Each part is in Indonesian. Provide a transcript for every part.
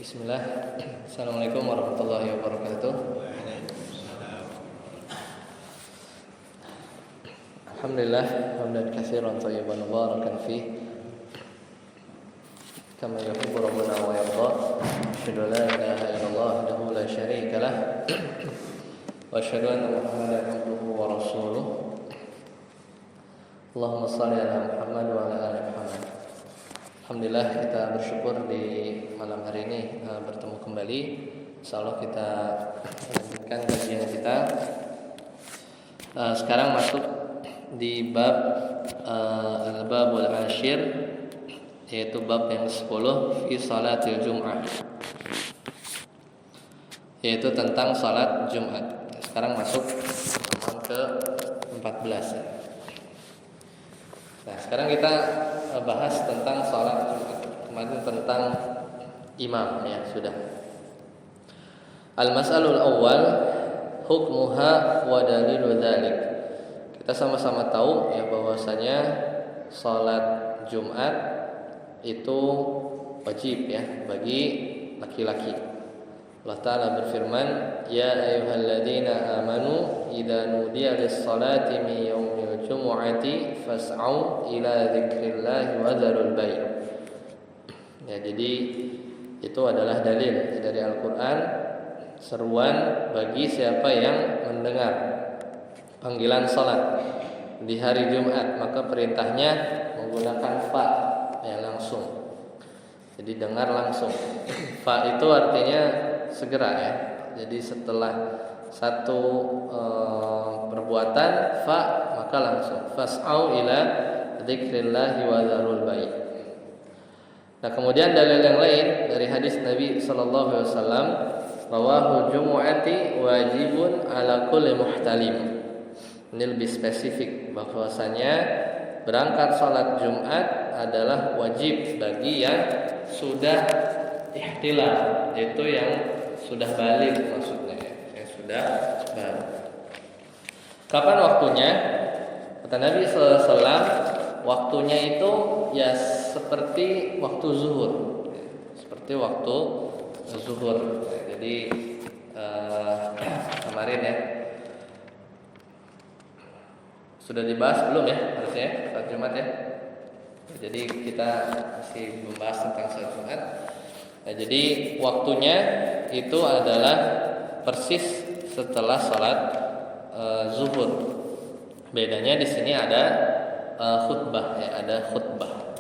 Bismillah. Assalamualaikum warahmatullahi wabarakatuh. Alhamdulillah hamdan katsiran thayyiban mubarakan fih kama yuhibbu rabbuna wa yarda. Asyhadu an la ilaha illallah wahdahu la syarika lah wa asyhadu anna Muhammadan abduhu wa rasuluh. Allahumma shalli ala Muhammad wa ala ali Muhammad. Alhamdulillah, kita bersyukur di malam hari ini bertemu kembali. Insyaallah kita lanjutkan kajian kita. Sekarang masuk di bab al-babul ashir, yaitu bab yang 10 fi salatil Jum'ah, yaitu tentang salat Jumat. Sekarang masuk halaman ke 14. Nah, sekarang kita bahas tentang salat Jumat. Kemarin tentang imam ya, sudah. Al-mas'alul awwal hukmuha wa dalilu dzalik. Kita sama-sama tahu ya bahwasanya salat Jumat itu wajib ya bagi laki-laki. Allah Ta'ala berfirman, ya ayyuhalladzina amanu idza nudiya lis-salati min yaumil jumu'ati fas'au ila dzikrillahi wa dzarul bai'. Ya, jadi itu adalah dalil dari Al-Qur'an, seruan bagi siapa yang mendengar panggilan salat di hari Jumat, maka perintahnya menggunakan fa ya, langsung. Jadi dengar langsung. Fa itu artinya segera ya. Jadi setelah satu perbuatan fa maka langsung fas'au ila dzikrillahi wa dzarul bai'. Nah, kemudian dalil yang lain dari hadis Nabi sallallahu alaihi wasallam, rawahul jumu'ati wajibun ala kulli muhtalim. Ini lebih spesifik bahwasanya berangkat salat Jumat adalah wajib bagi yang sudah ihtilam, yaitu yang sudah balik maksudnya ya, yang sudah balik. Kapan waktunya? Kata Nabi SAW, waktunya itu ya seperti waktu zuhur, seperti waktu zuhur. Jadi kemarin ya sudah dibahas belum ya harusnya salat Jumat ya. Jadi kita masih membahas tentang salat Jumat. Nah, jadi waktunya itu adalah persis setelah salat zuhur. Bedanya di sini ada khutbah ya, ada khutbah.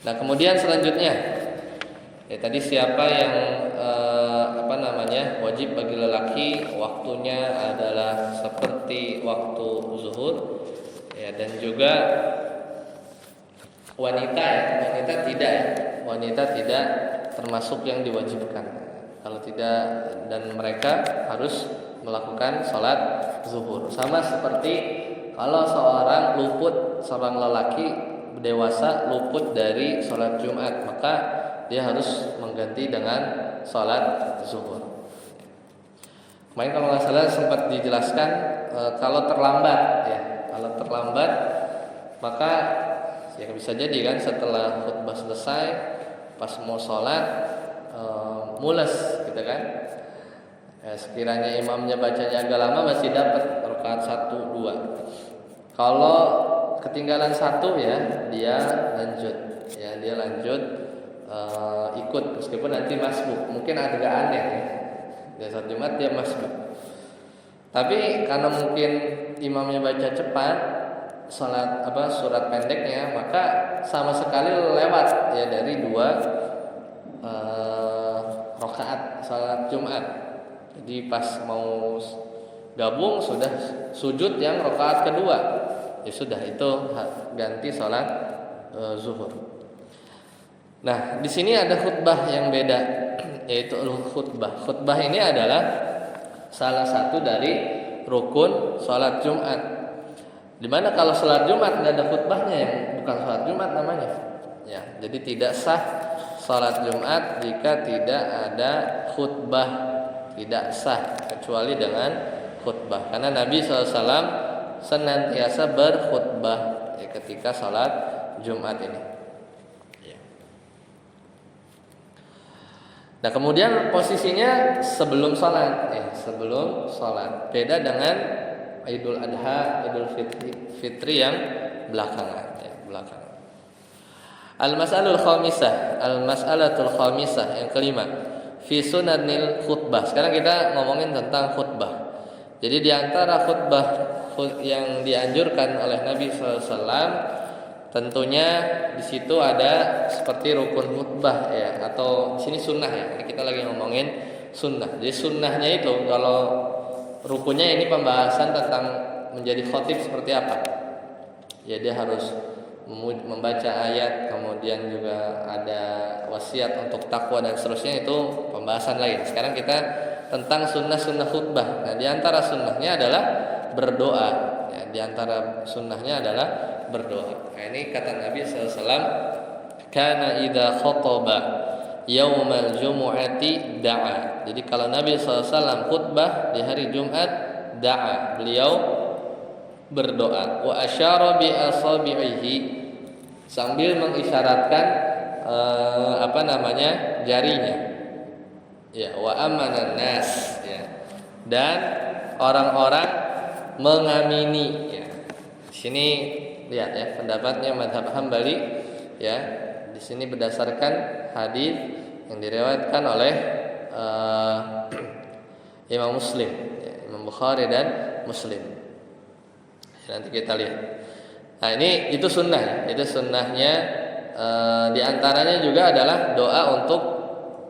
Nah, kemudian selanjutnya ya, tadi siapa yang wajib bagi lelaki, waktunya adalah seperti waktu zuhur ya, dan juga wanita ya, wanita tidak termasuk yang diwajibkan. Kalau tidak, dan mereka harus melakukan sholat zuhur. Sama seperti kalau seorang lelaki dewasa luput dari sholat Jumat, maka dia harus mengganti dengan sholat zuhur. Kemarin kalau nggak salah sempat dijelaskan kalau terlambat maka ya bisa jadi kan setelah khutbah selesai pas mau sholat mules gitu kan ya, sekiranya imamnya bacanya agak lama masih dapat rakaat 1, 2. Kalau ketinggalan 1 ya dia lanjut ikut meskipun nanti masbuk. Mungkin agak aneh ya, di saat Jumat dia masbuk, tapi karena mungkin imamnya baca cepat surat pendeknya, maka sama sekali lewat ya dari 2 rakaat salat Jumat. Jadi pas mau gabung sudah sujud yang rakaat kedua, ya sudah itu ganti salat zuhur. Nah, di sini ada khutbah yang beda, yaitu khutbah. Khutbah ini adalah salah satu dari rukun salat Jumat. Dimana kalau salat Jumat nggak ada khutbahnya, yang bukan salat Jumat namanya. Ya, jadi tidak sah salat Jumat jika tidak ada khutbah, tidak sah kecuali dengan khutbah. Karena Nabi SAW senantiasa berkhutbah ya, ketika salat Jumat ini. Nah kemudian posisinya sebelum sholat, sebelum sholat. Beda dengan Idul Adha, Idul Fitri yang belakangan, belakangan. Al-mas'alatul khamisah yang kelima, fi sunanil khutbah. Sekarang kita ngomongin tentang khutbah. Jadi di antara khutbah yang dianjurkan oleh Nabi SAW, tentunya di situ ada seperti rukun khutbah atau di sini sunnah Ini kita lagi ngomongin sunnah. Jadi sunnahnya itu, kalau rukunnya ini pembahasan tentang menjadi khotib seperti apa. Ya dia harus membaca ayat, kemudian juga ada wasiat untuk takwa dan seterusnya, itu pembahasan lain. Sekarang kita tentang sunnah-sunnah khutbah. Nah, di antara sunnahnya adalah berdoa. Di antara sunnahnya adalah berdoa. Nah, ini kata Nabi SAW, kana idza khataba yaumal jumu'ati da'a. Jadi kalau Nabi SAW khutbah di hari Jumat, da'a, beliau berdoa. Wa asyara bi asabihi, sambil mengisyaratkan jarinya. Wa amanan nas, dan orang-orang mengamini. Di sini lihat pendapatnya mazhab Hambali di sini berdasarkan hadis yang diriwayatkan oleh Imam Muslim, Imam Bukhari dan Muslim. Nanti kita lihat. Nah ini itu sunnah, itu sunnahnya. Di antaranya juga adalah doa untuk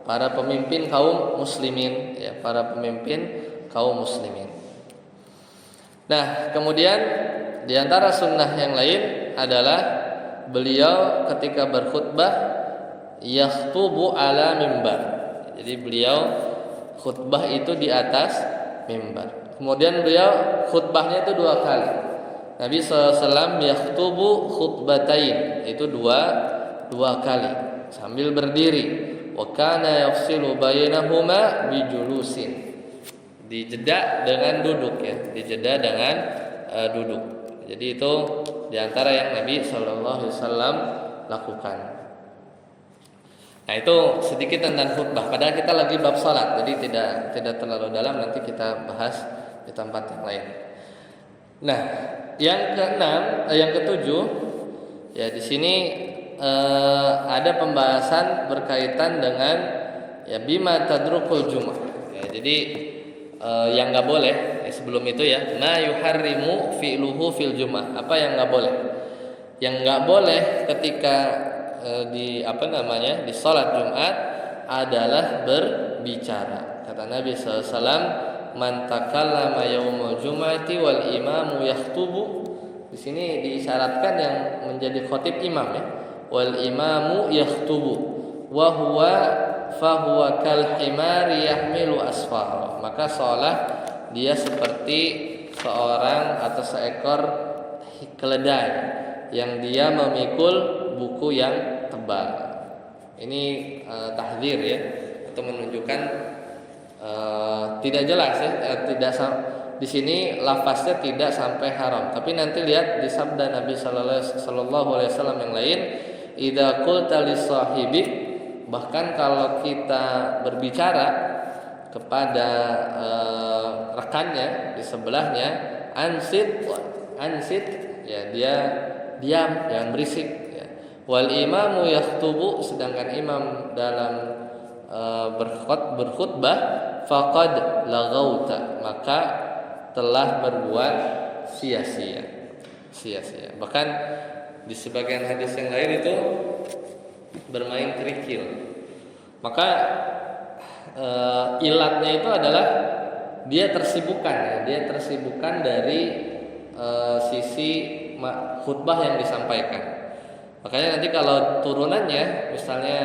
para pemimpin kaum muslimin, para pemimpin kaum muslimin. Nah kemudian di antara sunnah yang lain adalah beliau ketika berkhutbah yakhtubu ala mimbar. Jadi beliau khutbah itu di atas mimbar. Kemudian beliau khutbahnya itu 2 kali. Nabi SAW yakhtubu khutbatain, itu dua kali sambil berdiri. Wa kana yafsilu bainahuma bijulusin, dijeda dengan duduk dijeda dengan duduk. Jadi itu diantara yang Nabi SAW lakukan. Nah itu sedikit tentang khutbah. Padahal kita lagi bab salat, jadi tidak terlalu dalam. Nanti kita bahas di tempat yang lain. Nah yang ketujuh, di sini ada pembahasan berkaitan dengan bima tadrukul jum'ah. Jadi yang nggak boleh sebelum itu ma yuharrimu fi'luhu fil jum'ah. Apa yang nggak boleh? Yang nggak boleh ketika di sholat Jumat adalah berbicara. Kata Nabi SAW, man takallama yaumul jum'ati wal imamu yakhtubu. Di sini diisyaratkan yang menjadi khatib imam wal imamu yakhtubu wa huwa fahuwa kal himari yahmilu asfar. Maka seolah dia seperti seorang atau seekor keledai yang dia memikul buku yang tebal. Ini tahdzir atau menunjukkan tidak jelas tidak di sini lafaznya tidak sampai haram. Tapi nanti lihat di sabda Nabi sallallahu alaihi wasallam yang lain, idza qulta li sahibik, bahkan kalau kita berbicara kepada rekannya di sebelahnya, ansit dia diam, jangan berisik wal imamu yakhtubu, sedangkan imam dalam berkhutbah, faqad laghauta, maka telah berbuat sia-sia. Bahkan di sebagian hadis yang lain itu bermain kerikil. Maka ilatnya itu adalah dia tersibukkan dari sisi khutbah yang disampaikan. Makanya nanti kalau turunannya misalnya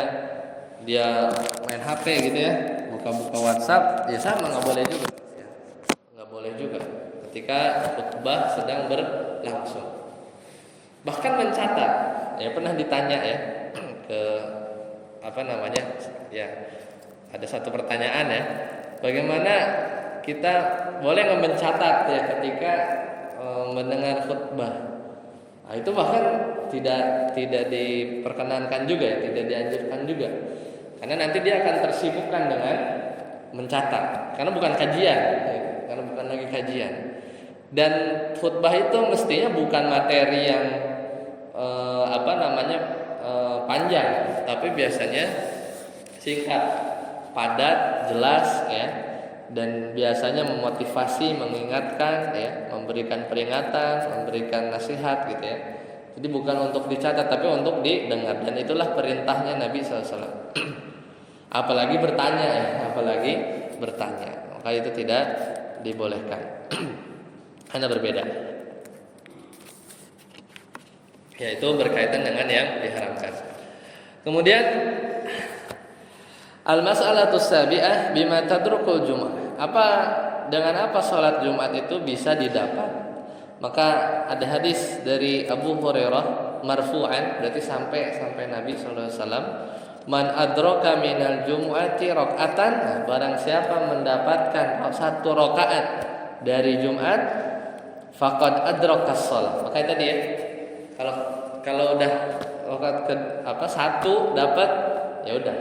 dia main HP gitu buka-buka WhatsApp, sama nggak boleh juga. Nggak boleh juga ketika khutbah sedang berlangsung. Bahkan mencatat, pernah ditanya ke ada satu pertanyaan bagaimana kita boleh nggak mencatat ketika mendengar khutbah. Nah, itu bahkan tidak diperkenankan juga, tidak dianjurkan juga. Karena nanti dia akan tersibukkan dengan mencatat, karena bukan kajian, karena bukan lagi kajian. Dan khutbah itu mestinya bukan materi yang panjang, tapi biasanya singkat, padat, jelas ya, dan biasanya memotivasi, mengingatkan ya, memberikan peringatan, memberikan nasihat gitu ya. Jadi bukan untuk dicatat tapi untuk didengar, dan itulah perintahnya Nabi SAW. Apalagi bertanya ya, apalagi bertanya, maka itu tidak dibolehkan. Karena berbeda. Yaitu berkaitan dengan yang diharamkan. Kemudian al-mas'alatu sabi'ah bima tadrukul jum'ah. Dengan apa salat Jumat itu bisa didapat? Maka ada hadis dari Abu Hurairah marfu'an, berarti sampai Nabi sallallahu alaihi wasallam, man adraka minal jum'ati rakaatan, barang siapa mendapatkan satu rakaat dari Jumat, faqad adrakas shalah. Maka tadi ya, kalau udah satu dapat, ya udah,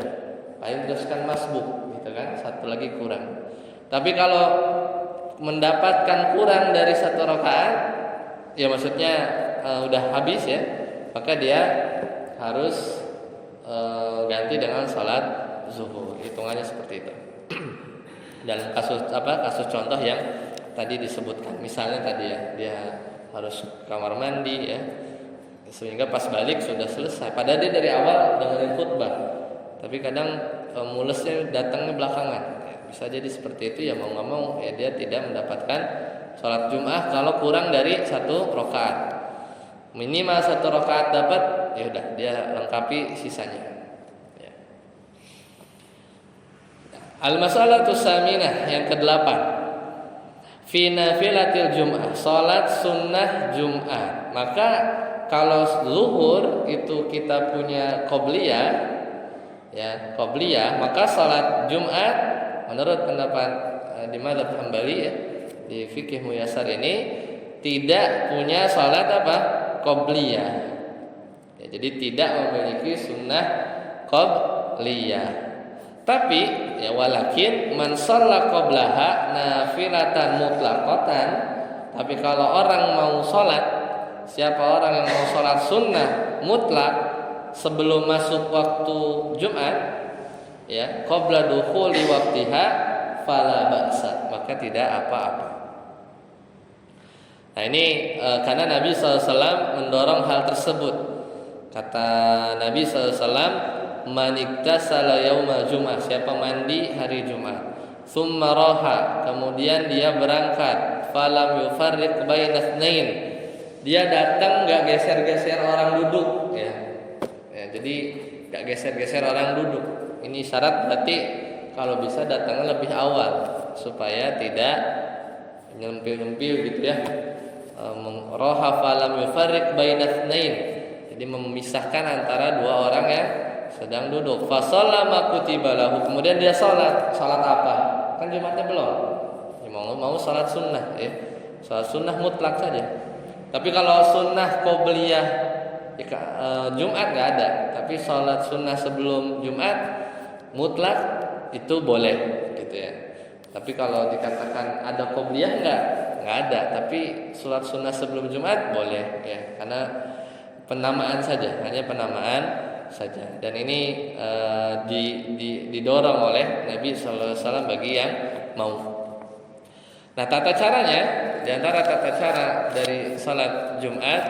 paling teruskan masbuk gitu kan, satu lagi kurang. Tapi kalau mendapatkan kurang dari satu rakaat, ya maksudnya udah habis ya, maka dia harus ganti dengan salat zuhur. Hitungannya seperti itu. Dalam kasus contoh yang tadi disebutkan, misalnya tadi ya, dia harus kamar mandi ya, sehingga pas balik sudah selesai. Padahal dia dari awal dengerin khutbah, tapi kadang mulesnya datangnya belakangan. Ya, bisa jadi seperti itu ya, mau nggak mau ya dia tidak mendapatkan sholat Jum'ah kalau kurang dari satu rakaat. Minimal satu rakaat dapat, ya udah dia lengkapi sisanya. Ya. Al-mas'alatu saminah, yang ke-8. Fi nafilatil Jum'ah, salat sunnah Jum'ah. Maka kalau zuhur itu kita punya qobliyah, ya qobliyah, maka salat Jumat menurut pendapat di mazhab Hambali ya, di fikih Muyassar ini tidak punya salat qobliyah. Ya, jadi tidak memiliki sunnah qobliyah. Tapi ya walakin man shalla qablaha nafilatan mutlaqatan. Tapi kalau orang mau salat, siapa orang yang mau sholat sunnah mutlak sebelum masuk waktu Jumat, ya, qabla dukhuli waqtiha fala ba'sa, maka tidak apa-apa. Nah ini karena Nabi SAW mendorong hal tersebut. Kata Nabi SAW, man iktasala yauma Jum'ah, siapa mandi hari Jumat, thumma raha, kemudian dia berangkat, falam yufarriq baina itsnain, dia datang nggak geser-geser orang duduk ya, jadi nggak geser-geser orang duduk. Ini syarat, berarti kalau bisa datangnya lebih awal supaya tidak nyempil-nyempil gitu ya. Roha falam yufarriq baina itsnain, jadi memisahkan antara dua orang yang sedang duduk. Fa shallama kutiba lahu, kemudian dia salat apa? Kan Jumatnya belum. Ya, mau salat sunnah ya. Salat sunnah mutlak saja. Tapi kalau sunnah qobliyah Jumat nggak ada, tapi sholat sunnah sebelum Jumat mutlak itu boleh gitu ya. Tapi kalau dikatakan ada qobliyah nggak ada, tapi sholat sunnah sebelum Jumat boleh ya, karena penamaan saja, hanya penamaan saja. Dan ini didorong oleh Nabi SAW bagi yang mau. Nah, tata caranya, di antara tata cara dari salat Jumat,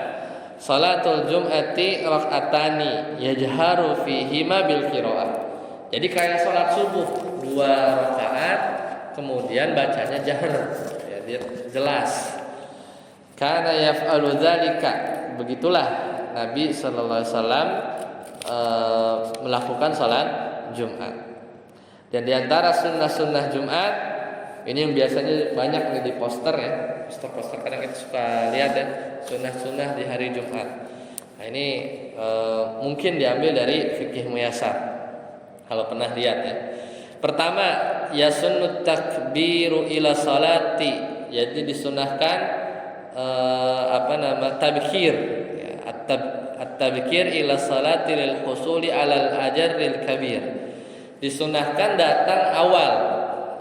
salatul Jum'ati rak'atani yajharu fihima bil qiraah. Jadi kayak salat subuh 2 rakaat, kemudian bacanya jahar, ya, dia jelas. Kana yaf'alu dzalika, begitulah Nabi sallallahu alaihi wasallam melakukan salat Jumat. Dan di antara sunnah-sunnah Jumat ini yang biasanya banyak nih di poster ya, poster kadang kita suka lihat ya, sunnah-sunnah di hari Jumat. Nah ini mungkin diambil dari fikih Muyassar kalau pernah lihat ya. Pertama, ya sunnut takbiru ila salati, jadi disunahkan tabkir ya, at-tabkir ila salati lil husuli alal ajril kabir. disunahkan datang awal.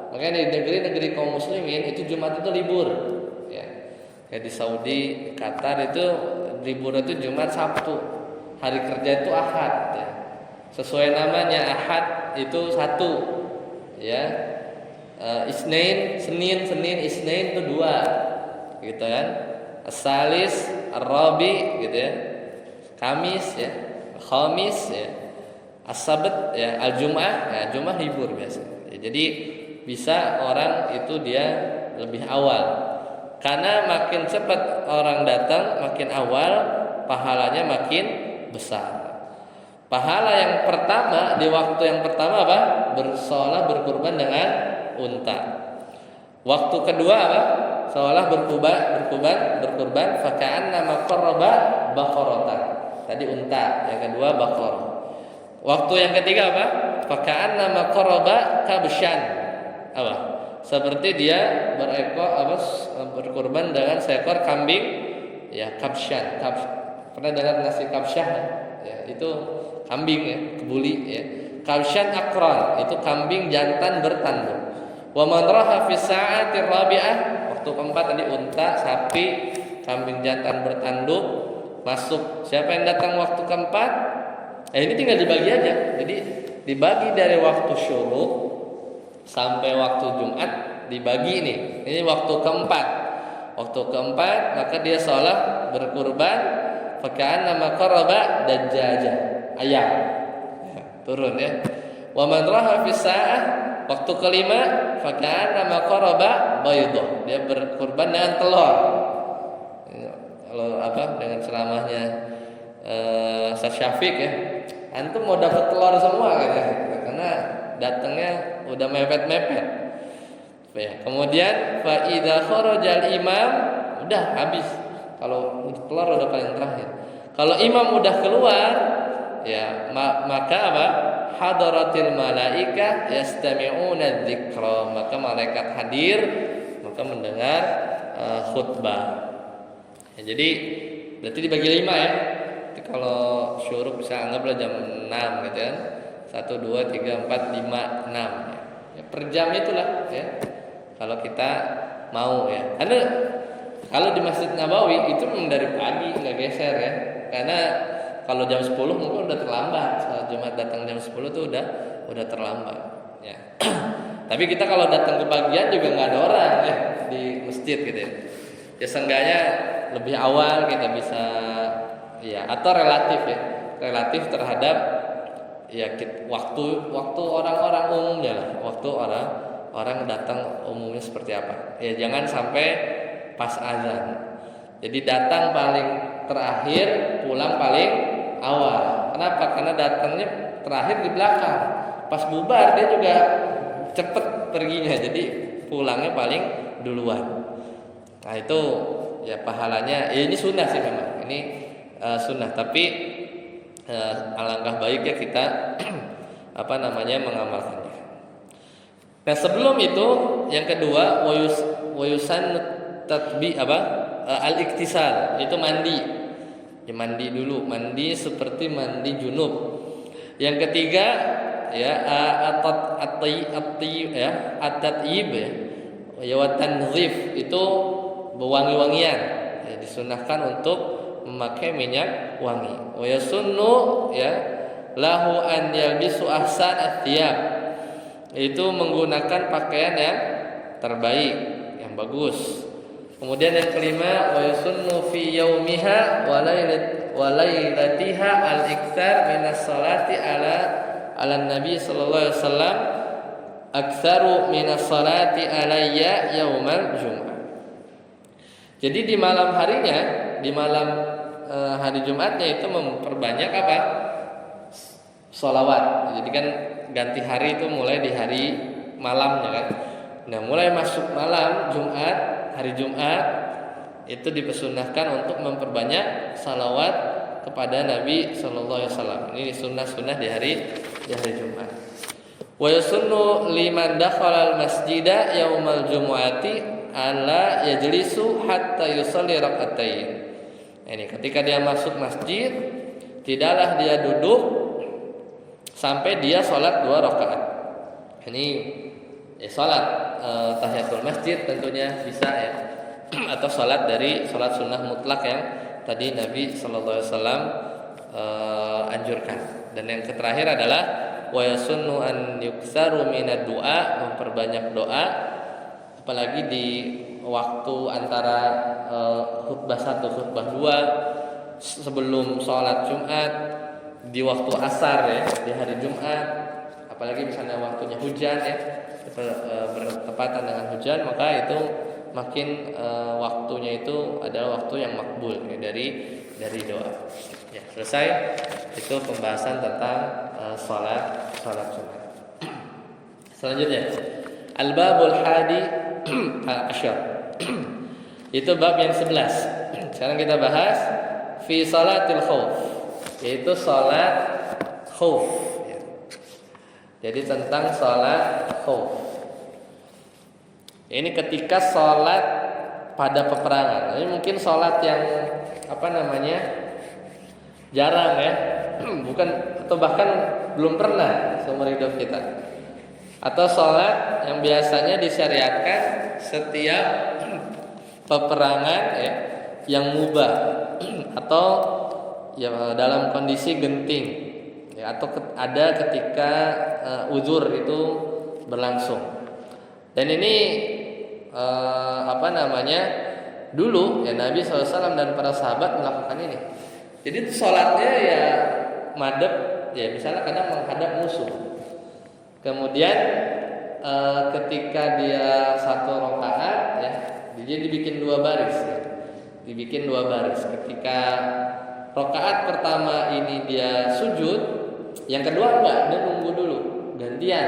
Makanya di negeri-negeri kaum muslimin itu Jumat itu libur. Ya. Kayak di Saudi, di Qatar itu libur itu Jumat, Sabtu. Hari kerja itu Ahad. Ya. Sesuai namanya Ahad itu satu. Ya. Isnin, Senin, Isnin itu dua. Gitu kan. As-Salis, Ar-Rabi gitu ya. Kamis ya, Khamis ya, As-Sabt ya, Al-Jum'ah ya, Jum'ah libur biasa. Ya, jadi bisa orang itu dia lebih awal. Karena makin cepat orang datang, makin awal pahalanya makin besar. Pahala yang pertama di waktu yang pertama apa? Bersolah berkurban dengan unta. Waktu kedua apa? Seolah berkurban faka'anna maqarraba baqaratan. Tadi unta, yang kedua baqarah. Waktu yang ketiga apa? Faka'anna maqarraba kabsyan. Apa? Seperti dia berkurban dengan seekor kambing ya, kabsyan. Pernah dengar nasi kabsyah? Ya, itu kambing ya, kebuli ya. Kabsyan akran, itu kambing jantan bertanduk. Wa man raha fi sa'ati rabi'ah, waktu keempat tadi unta, sapi, kambing jantan bertanduk masuk. Siapa yang datang waktu keempat? Ini tinggal dibagi aja. Jadi dibagi dari waktu syuruk sampai waktu Jumat dibagi ini. Ini waktu keempat. Waktu keempat maka dia sholat berkurban faka'anna maqarraba dajjajah, ayam. Turun ya. Wa man raha fi sa'ah, waktu kelima faka'anna maqarraba baydah, dia berkurban dengan telur. Kalau dengan ceramahnya Ustaz Syafiq ya, antum mau dapat telur semua katanya, karena datangnya udah mepet-mepet. Ya, kemudian fa idza kharajal imam, udah habis. Kalau telur udah paling terakhir. Kalau imam udah keluar, ya maka apa? Hadaratil malaika yastami'una dzikra, maka malaikat hadir, maka mendengar khutbah. Ya, jadi berarti dibagi 5 ya. Jadi kalau syuruk bisa anggaplah jam 6 gitu kan. 1 2 3 4 5 6 ya. Ya, per jam itulah ya. Kalau kita mau ya. Karena kalau di Masjid Nabawi itu memang dari pagi nggak geser ya. Karena kalau jam 10 mungkin udah terlambat. Salat Jumat datang jam 10 tuh udah terlambat ya. Tapi kita kalau datang ke bagian juga nggak ada orang ya di masjid gitu ya. Ya seenggaknya lebih awal kita bisa ya, atau relatif ya. Relatif terhadap ya waktu orang-orang umumnya lah. Waktu orang datang umumnya seperti apa. Ya jangan sampai pas azan. Jadi datang paling terakhir, pulang paling awal. Kenapa? Karena datangnya terakhir di belakang. Pas bubar dia juga cepet perginya. Jadi pulangnya paling duluan. Nah itu ya pahalanya. Ya ini sunnah sih memang. Ini sunnah. Tapi alangkah baiknya kita mengamalkannya. Nah sebelum itu yang kedua wayusan tatbi al-iktisal, itu mandi. Ya mandi dulu, mandi seperti mandi junub. Yang ketiga ya at-tatyib ya wa tanzif, itu berwangi-wangian. Ya, disunahkan untuk memakai minyak wangi. Wa yasunnu ya lahu an yalbisu ahsan athiyab, itu menggunakan pakaian yang terbaik, yang bagus. Kemudian yang kelima wa yasunnu fi yaumiha wa lailatiha al-iktsar minas salati ala nabi sallallahu alaihi wasallam aktsaru minas salati alayya yaumal jum'ah. Jadi di malam harinya, di malam hari Jumatnya itu memperbanyak apa? Sholawat. Jadi kan ganti hari itu mulai di hari malamnya kan. Nah mulai masuk malam Jumat, hari Jumat itu dipersunahkan untuk memperbanyak salawat kepada Nabi Sallallahu Alaihi Wasallam. Ini sunnah-sunnah di hari Jumat. Wa yasunnu liman dakhala al-masjida yaumal jumu'ati alla yajlisu hatta yusalli rak'atain. Ini ketika dia masuk masjid, tidaklah dia duduk sampai dia sholat 2 rakaat. Ini ya salat tahiyatul masjid tentunya bisa ya. Atau salat dari salat sunnah mutlak yang tadi Nabi sallallahu alaihi wasallam anjurkan. Dan yang terakhir adalah wa yasunnu an yuksaru minad du'a, memperbanyak doa apalagi di waktu antara khutbah 1 khutbah 2, sebelum sholat Jumat, di waktu asar ya di hari Jumat, apalagi misalnya waktunya hujan ya bertepatan dengan hujan, maka itu makin waktunya itu adalah waktu yang makbul ya, dari doa. Ya, selesai itu pembahasan tentang sholat Jumat. Selanjutnya al-babul hadi asyar. Itu bab yang 11. Sekarang kita bahas fi salatil khauf, yaitu salat khauf. Jadi tentang salat khauf. Ini ketika salat pada peperangan. Ini mungkin salat yang jarang ya. Bukan atau bahkan belum pernah seumur hidup kita. Atau salat yang biasanya disyariatkan setiap peperangan ya, yang mubah atau ya dalam kondisi genting ya, atau ada ketika uzur itu berlangsung. Dan ini dulu ya Nabi SAW dan para sahabat melakukan ini. Jadi sholatnya ya madep ya, misalnya kadang menghadap musuh. Kemudian ketika dia 1 rakaat ya, dia dibikin 2 baris ya. Dibikin 2 baris. Ketika rakaat pertama ini dia sujud, yang kedua enggak, dia nunggu dulu gantian.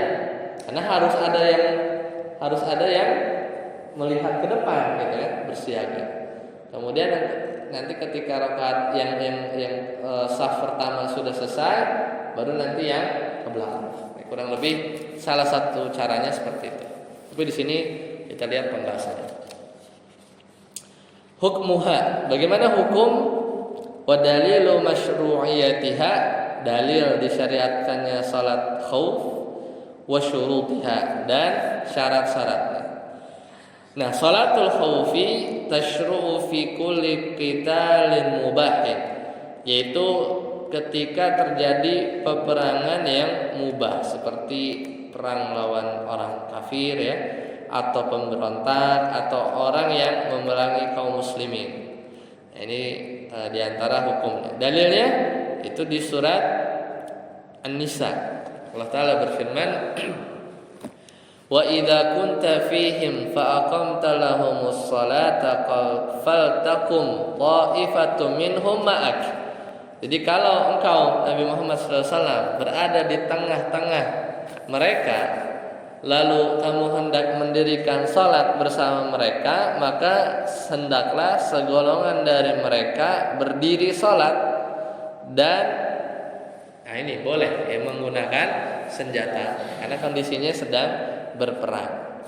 Karena harus ada yang melihat ke depan gitu kan, bersiaga. Kemudian nanti ketika rakaat yang saf pertama sudah selesai, baru nanti yang ke belakang. Kurang lebih salah satu caranya seperti itu. Tapi di sini kita lihat pembahasannya. Hukmuha, bagaimana hukum wa dalilu masyru'iyatiha, dalil disyariatkannya salat khauf, wa syurutiha, dan syarat-syaratnya. Nah, salatul khaufi tasyru'u fi kulli qitalin mubahin, yaitu ketika terjadi peperangan yang mubah seperti perang melawan orang kafir ya, atau pemberontak atau orang yang memerangi kaum muslimin. Nah, ini diantara hukumnya. Dalilnya itu di surat An-Nisa. Allah Ta'ala berfirman, wa idza kunta fihim fa aqamta lahumus salata faltakum ta'ifatun minhum ma'ak. Jadi kalau engkau Nabi Muhammad SAW berada di tengah-tengah mereka, lalu kamu hendak mendirikan salat bersama mereka, maka hendaklah segolongan dari mereka berdiri salat. Dan ini boleh menggunakan senjata karena kondisinya sedang berperang.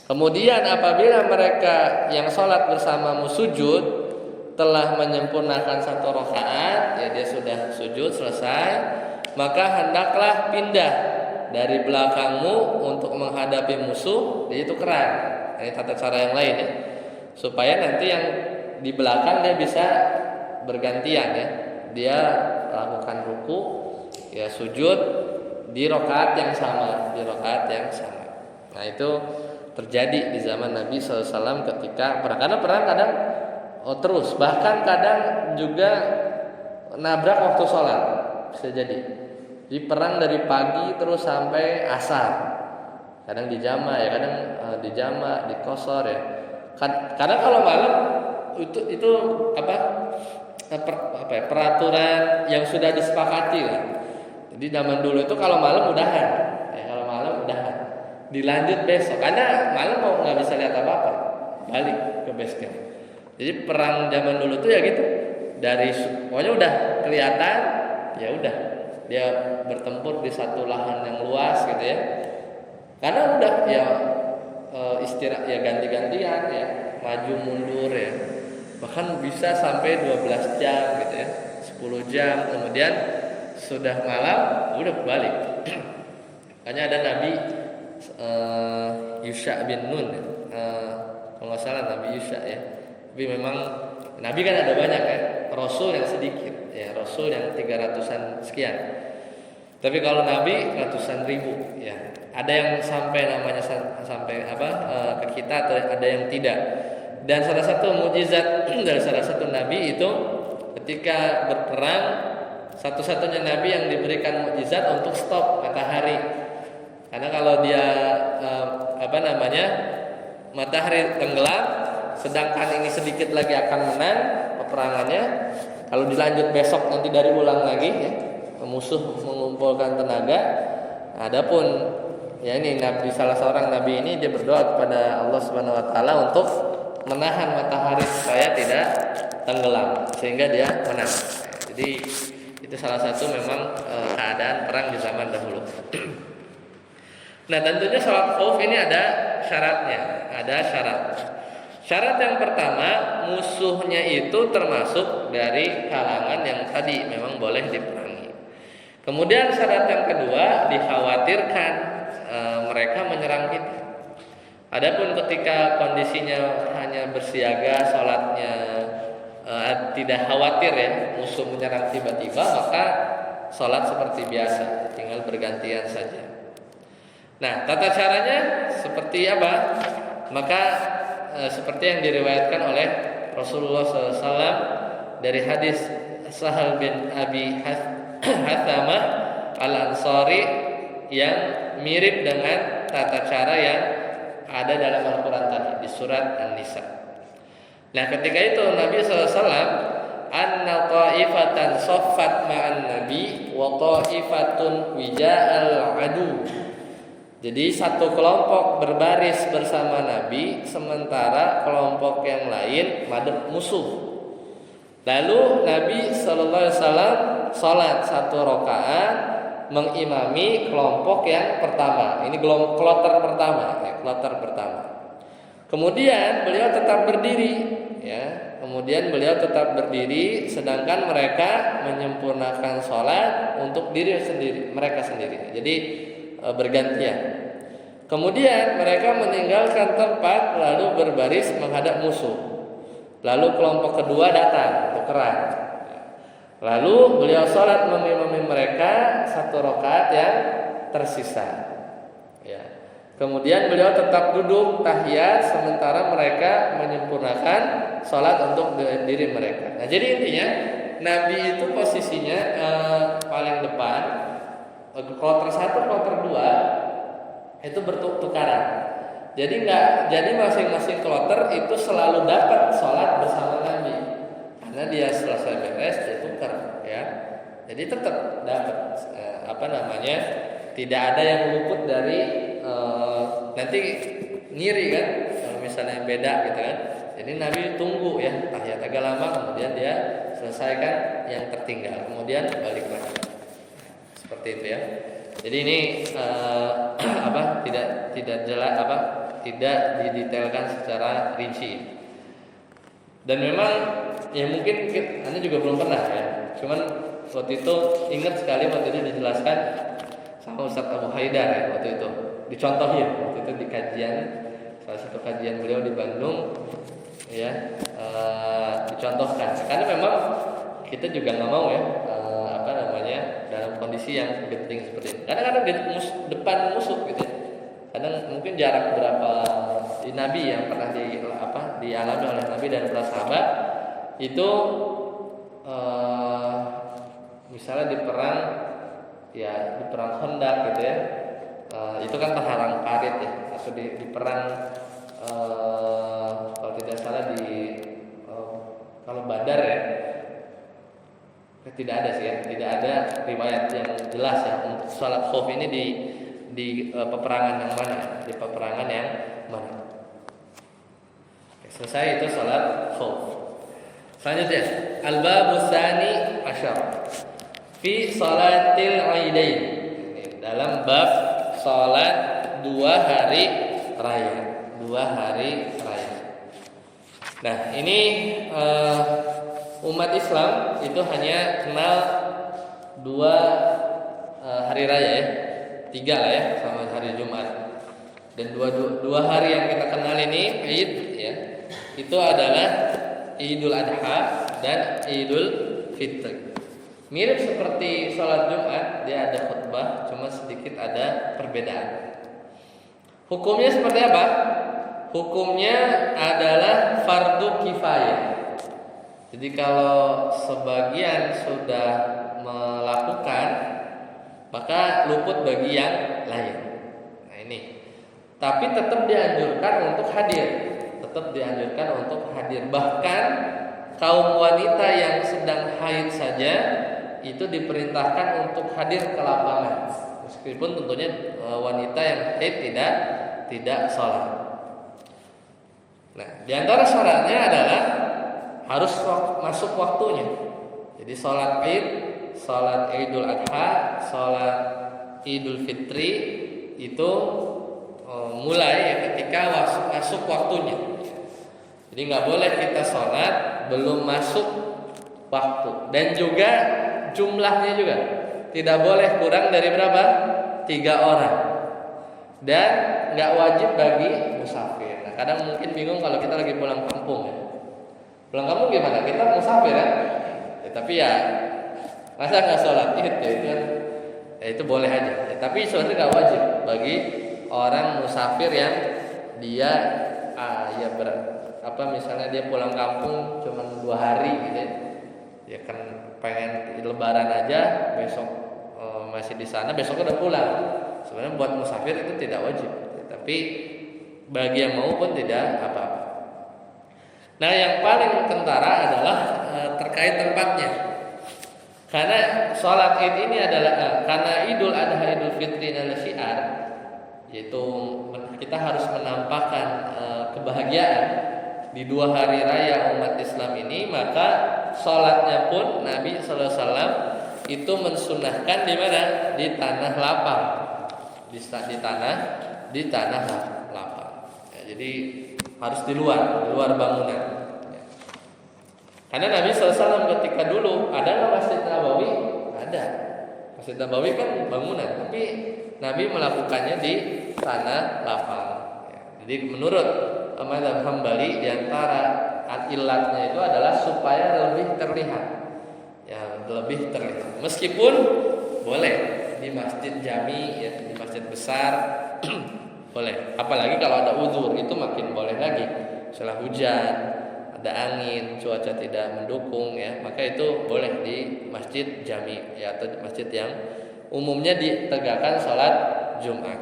Kemudian apabila mereka yang salat bersamamu sujud telah menyempurnakan 1 rakaat, ya dia sudah sujud selesai, maka hendaklah pindah dari belakangmu untuk menghadapi musuh. Jadi itu keren. Ini tata cara yang lain ya, supaya nanti yang di belakang dia bisa bergantian ya. Dia lakukan ruku, ya sujud di rakaat yang sama, Nah itu terjadi di zaman Nabi SAW ketika perang. Karena perang kadang terus, bahkan kadang juga nabrak waktu sholat, bisa jadi. Di perang dari pagi terus sampai asar. Kadang dijama ya, kadang dijama, dikosor ya. Kadang kalau malam itu peraturan yang sudah disepakati lah. Jadi zaman dulu itu kalau malam udahan, dilanjut besok. Karena malam mau nggak bisa lihat apa-apa, balik ke base camp. Jadi perang zaman dulu tuh ya gitu, dari pokoknya udah kelihatan, ya udah dia bertempur di satu lahan yang luas gitu ya. Karena udah ya istirahat ya, ganti-gantian ya, maju mundur ya, bahkan bisa sampai 12 jam gitu ya, 10 jam. Kemudian sudah malam udah balik. Makanya ada Nabi Yusha bin Nun, kalau nggak salah Nabi Yusha ya. Tapi memang Nabi kan ada banyak ya, Rasul yang sedikit ya, Rasul yang 300-an sekian. Tapi kalau Nabi ratusan ribu ya. Ada yang sampai namanya sampai ke kita, atau ada yang tidak. Dan salah satu mukjizat dari salah satu Nabi itu ketika berperang, satu-satunya Nabi yang diberikan mukjizat untuk stop matahari. Karena kalau dia matahari tenggelam, sedangkan ini sedikit lagi akan menang peperangannya. Kalau dilanjut besok nanti dari ulang lagi ya, musuh mengumpulkan tenaga. Adapun ya ini Nabi, salah seorang Nabi ini dia berdoa kepada Allah Subhanahu Wa Taala untuk menahan matahari supaya tidak tenggelam sehingga dia menang. Jadi itu salah satu memang keadaan perang di zaman dahulu. Nah tentunya sholat khauf ini ada syaratnya, ada syarat. Syarat yang pertama, musuhnya itu termasuk dari kalangan yang tadi memang boleh diperangi. Kemudian syarat yang kedua, dikhawatirkan mereka menyerang kita. Adapun ketika kondisinya hanya bersiaga, sholatnya tidak khawatir ya musuh menyerang tiba-tiba, maka sholat seperti biasa, tinggal bergantian saja. Nah, tata caranya seperti apa? Maka seperti yang diriwayatkan oleh Rasulullah SAW dari hadis Sahal bin Abi Hathamah Al-Ansari yang mirip dengan tata cara yang ada dalam Al-Quran tadi di surat An-Nisa. Nah, ketika itu Nabi SAW anna ta'ifatan saffat ma'an nabi wa ta'ifatun wija'al adu. Jadi satu kelompok berbaris bersama Nabi, sementara kelompok yang lain madep musuh. Lalu Nabi Sallallahu Alaihi Wasallam sholat 1 rakaat mengimami kelompok yang pertama. Ini kloter pertama, ya, kloter pertama. Kemudian beliau tetap berdiri, ya. Kemudian beliau tetap berdiri, sedangkan mereka menyempurnakan sholat untuk diri sendiri, mereka sendiri. Jadi bergantian. Kemudian mereka meninggalkan tempat lalu berbaris menghadap musuh. Lalu kelompok kedua datang tukeran. Lalu beliau sholat mengimami mereka 1 rakaat yang tersisa. Ya. Kemudian beliau tetap duduk tahiyat sementara mereka menyempurnakan sholat untuk diri mereka. Nah, jadi intinya Nabi itu posisinya paling depan. Kloter 1, kloter 2 itu bertukaran. Jadi masing-masing kloter itu selalu dapat sholat bersama Nabi. Karena dia selesai beres dia tukar, ya. Jadi tetap dapat tidak ada yang luput dari nanti ngiri kan kalau misalnya beda gitu kan. Jadi Nabi tunggu ya tahiyat agak lama, kemudian dia selesaikan yang tertinggal, kemudian balik lagi. Seperti itu ya. Jadi ini tidak jelas tidak didetailkan secara rinci. Dan memang ya mungkin Anda juga belum pernah ya. Cuman waktu itu ingat sekali waktu itu dijelaskan sama Ustaz Abu Haidar ya waktu itu. Dicontohin waktu itu di kajian, salah satu kajian beliau di Bandung ya, dicontohkan. Karena memang kita juga nggak mau ya dalam kondisi yang genting seperti ini. Kadang-kadang di depan musuh gitu ya. Kadang mungkin jarak berapa di Nabi yang pernah dialami oleh Nabi dan para sahabat itu misalnya di perang Khandaq gitu ya. Itu kan terhalang parit ya, atau di perang kalau tidak salah kalau Badar ya. Tidak ada sih ya, tidak ada riwayat yang jelas ya untuk salat khauf ini di peperangan yang mana, di peperangan yang mana. Selesai itu salat khauf. Selanjutnya, al-babu tsani asyar fi salatil aidain. Dalam bab salat 2 hari raya. Nah, ini umat Islam itu hanya kenal 2 hari raya ya, 3 lah ya, sama hari Jumat. Dan dua hari yang kita kenal ini Id ya, itu adalah Idul Adha dan Idul Fitri. Mirip seperti sholat Jumat, dia ada khutbah, cuma sedikit ada perbedaan. Hukumnya seperti apa? Hukumnya adalah fardu kifayah. Jadi kalau sebagian sudah melakukan, maka luput bagi yang lain. Nah ini. Tapi tetap dianjurkan untuk hadir. Tetap dianjurkan untuk hadir. Bahkan kaum wanita yang sedang haid saja itu diperintahkan untuk hadir ke lapangan. Meskipun tentunya wanita yang haid tidak sholat. Nah, di antara syaratnya adalah harus masuk waktunya. Jadi sholat Id, sholat Idul Adha, sholat Idul Fitri itu mulai ya ketika masuk waktunya. Jadi nggak boleh kita sholat belum masuk waktu. Dan juga jumlahnya juga tidak boleh kurang dari berapa? 3 orang. Dan nggak wajib bagi musafir. Nah, kadang mungkin bingung kalau kita lagi pulang kampung ya. Pulang kampung gimana? Kita musafir kan? Ya, tapi ya masa nggak sholat Id ya itu kan? Ya, itu boleh aja. Ya, tapi sebenarnya nggak wajib bagi orang musafir yang dia misalnya dia pulang kampung cuma 2 hari gitu ya. Dia kan pengen lebaran aja, besok masih di sana, besok udah pulang. Sebenarnya buat musafir itu tidak wajib, tapi bagi yang mau pun tidak apa-apa. Nah, yang paling kentara adalah terkait tempatnya. Karena sholat Id ini adalah karena Idul Adha Idul Fitri adalah syiar, yaitu kita harus menampakkan kebahagiaan di 2 hari raya umat Islam ini, maka sholatnya pun Nabi sallallahu alaihi wasallam itu mensunahkan di mana? Di tanah lapang. Di tanah lapang. Ya, jadi harus di luar bangunan. Ya. Karena Nabi sallallahu alaihi wasallam ketika dulu ada nggak Masjid Nabawi? Ada. Masjid Nabawi kan bangunan, tapi Nabi melakukannya di tanah lapang. Ya. Jadi menurut mazhab Hambali di antara ilatnya itu adalah supaya lebih terlihat. Ya, lebih terlihat. Meskipun boleh di masjid jami ya, di masjid besar boleh. Apalagi kalau ada uzur itu makin boleh lagi. Setelah hujan, ada angin, cuaca tidak mendukung ya, maka itu boleh di masjid jami ya, atau masjid yang umumnya ditegakkan sholat Jumat.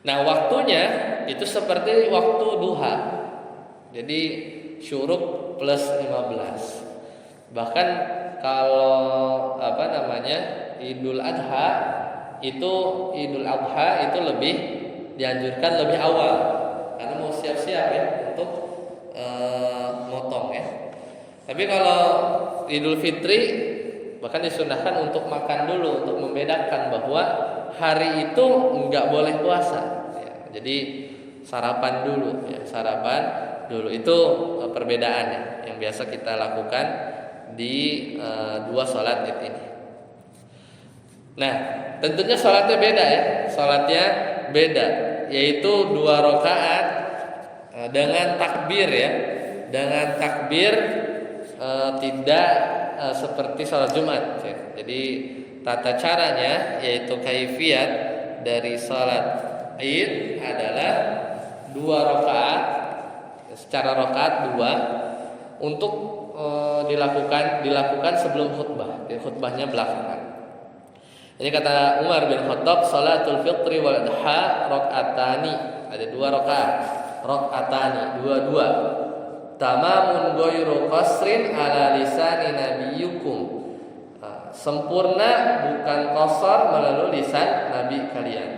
Nah, waktunya itu seperti waktu duha. Jadi syuruk plus 15. Bahkan kalau Idul Adha itu lebih dianjurkan lebih awal karena mau siap-siap ya untuk motong ya. Tapi kalau Idul Fitri bahkan disunahkan untuk makan dulu untuk membedakan bahwa hari itu enggak boleh puasa ya. Jadi sarapan dulu itu perbedaannya yang biasa kita lakukan di 2 sholat Id ini. Nah, tentunya sholatnya beda ya. Sholatnya beda, yaitu 2 rakaat dengan takbir ya. Dengan takbir tidak seperti sholat Jumat ya. Jadi tata caranya yaitu kaifiyat dari sholat Id adalah 2 rakaat secara rakaat 2 untuk dilakukan sebelum khutbah. Khutbahnya belakangan. Ini kata Umar bin Khattab, salatul fitri wal adha rakaatani. Ada 2 rakaat. Rakaatani, 2. Tamamun ghairu qasrin ala lisani nabiyyukum. Sempurna bukan qasar melalui lisan nabi kalian.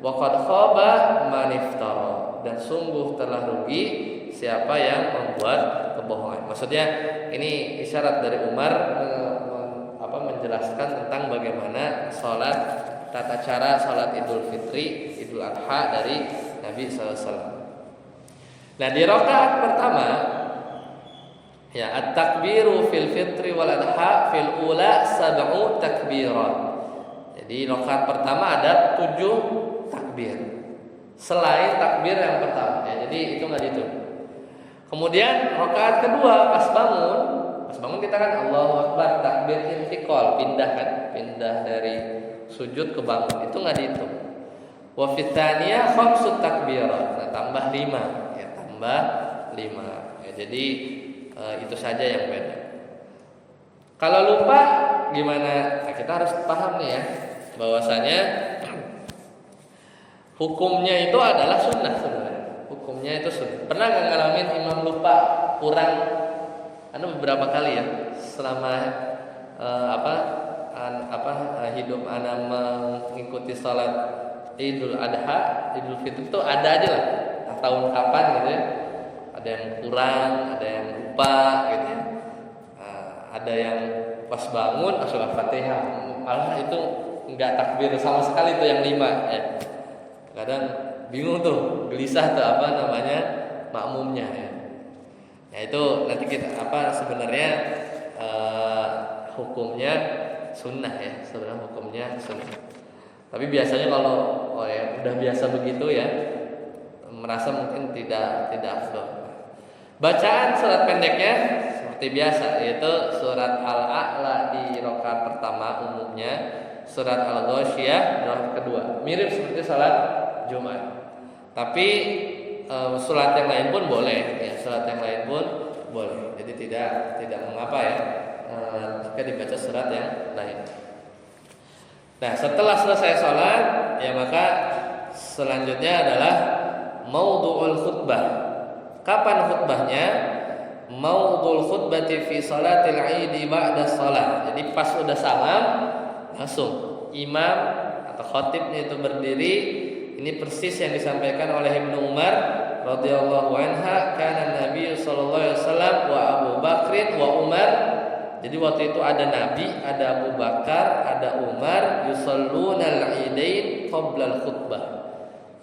Wa qad khaba man iftara. Dan sungguh telah rugi siapa yang membuat kebohongan. Maksudnya ini isyarat dari Umar menjelaskan tentang bagaimana tata cara salat Idul Fitri, Idul Adha dari Nabi SAW. Nah, di rakaat pertama ya at-takbiru fil fitri wal adha fil ula 7 takbirat. Jadi rakaat pertama ada 7 takbir. selain takbir yang pertama ya. Jadi itu nggak dihitung. Kemudian rakaat kedua pas bangun kita kan Allahu Akbar, takbir intiqal, pindah dari sujud ke bangun, itu nggak dihitung. Wa fi tsaniyah khamsut takbirat. Nah, tambah 5 ya, tambah 5. Ya, jadi itu saja yang beda. Kalau lupa gimana? Nah, kita harus paham nih ya, bahwasanya hukumnya itu adalah sunnah sebenarnya. Hukumnya itu sunnah. Pernah nggak ngalamin imam lupa kurang? Beberapa kali ya selama hidup anak mengikuti sholat Idul Adha, Idul Fitri itu ada aja lah. Tahun kapan gitu ya? Ada yang kurang, ada yang lupa gitu ya. Ada yang pas bangun surah Fatihah, malah itu enggak takbir sama sekali tuh yang 5 ya. Kadang bingung tuh, gelisah tuh makmumnya ya. Nah itu nanti kita sebenarnya hukumnya sunnah ya, sebenarnya hukumnya sunnah. Tapi biasanya kalau udah biasa begitu ya, merasa mungkin tidak afdal. Bacaan surat pendeknya seperti biasa, yaitu surat Al-A'la di rakaat pertama umumnya, surat Al-Ghasyiyah di rakaat kedua. Mirip seperti salat Jumat. Tapi salat yang lain pun boleh, ya, salat yang lain pun boleh. Jadi tidak mengapa ya jika dibaca surat yang lain. Nah, setelah selesai salat, ya maka selanjutnya adalah maudhu'ul khutbah. Kapan khutbahnya? Maudhu'ul khutbati fi salatil 'idi ba'da shalah. Jadi pas udah salam langsung imam atau khatibnya itu berdiri. Ini persis yang disampaikan oleh Ibnu Umar radhiyallahu anha, kana Nabi sallallahu alaihi wasallam wa Abu Bakrin wa Umar. Jadi waktu itu ada Nabi, ada Abu Bakar, ada Umar, yusallunal idain qabla al-khutbah.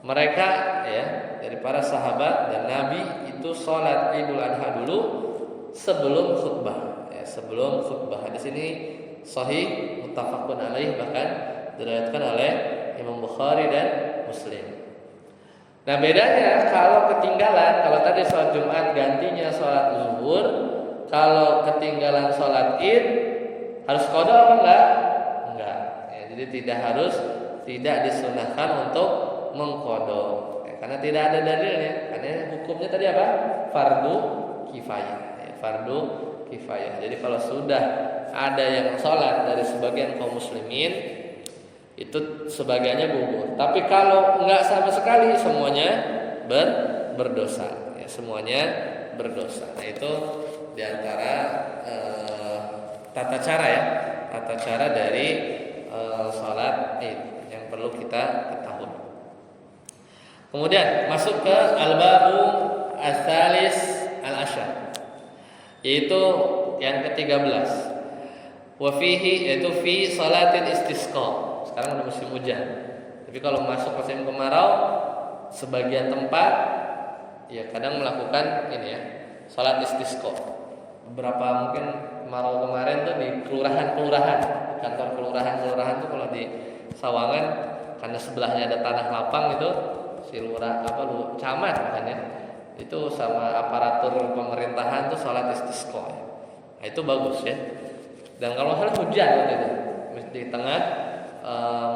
Mereka ya dari para sahabat dan Nabi itu sholat Idul Adha dulu sebelum khutbah. Ya, sebelum khutbah. Hadis ini sahih, muttafaqun alaih, bahkan diriwayatkan oleh Imam Bukhari dan Muslim. Nah bedanya kalau ketinggalan, kalau tadi sholat Jumat gantinya sholat zuhur, kalau ketinggalan sholat Id harus qada apa enggak? Enggak. Ya, jadi tidak disunahkan untuk mengqada. Ya, karena tidak ada dalilnya. Karena hukumnya tadi apa? Fardu kifayah. Ya, fardu kifayah. Jadi kalau sudah ada yang sholat dari sebagian kaum muslimin, itu sebagiannya gugur. Tapi kalau enggak sama sekali, semuanya berdosa. Ya, semuanya berdosa. Nah itu diantara tata cara dari sholat Id yang perlu kita ketahui. Kemudian masuk ke al-babu as-salis al-asyar, yaitu yang ke-13. Wa fihi, yaitu fi salatil istisqa. Sekarang udah musim hujan. Tapi kalau masuk musim kemarau, sebagian tempat ya kadang melakukan ini ya, salat istisqa. Beberapa mungkin kemarau kemarin tuh di kelurahan-kelurahan, di kantor kelurahan tuh kalau di Sawangan, karena sebelahnya ada tanah lapang itu, si lurah camat makanya itu sama aparatur pemerintahan tuh salat istisqa. Nah, itu bagus ya. Dan kalau hal hujan waktu itu di tengah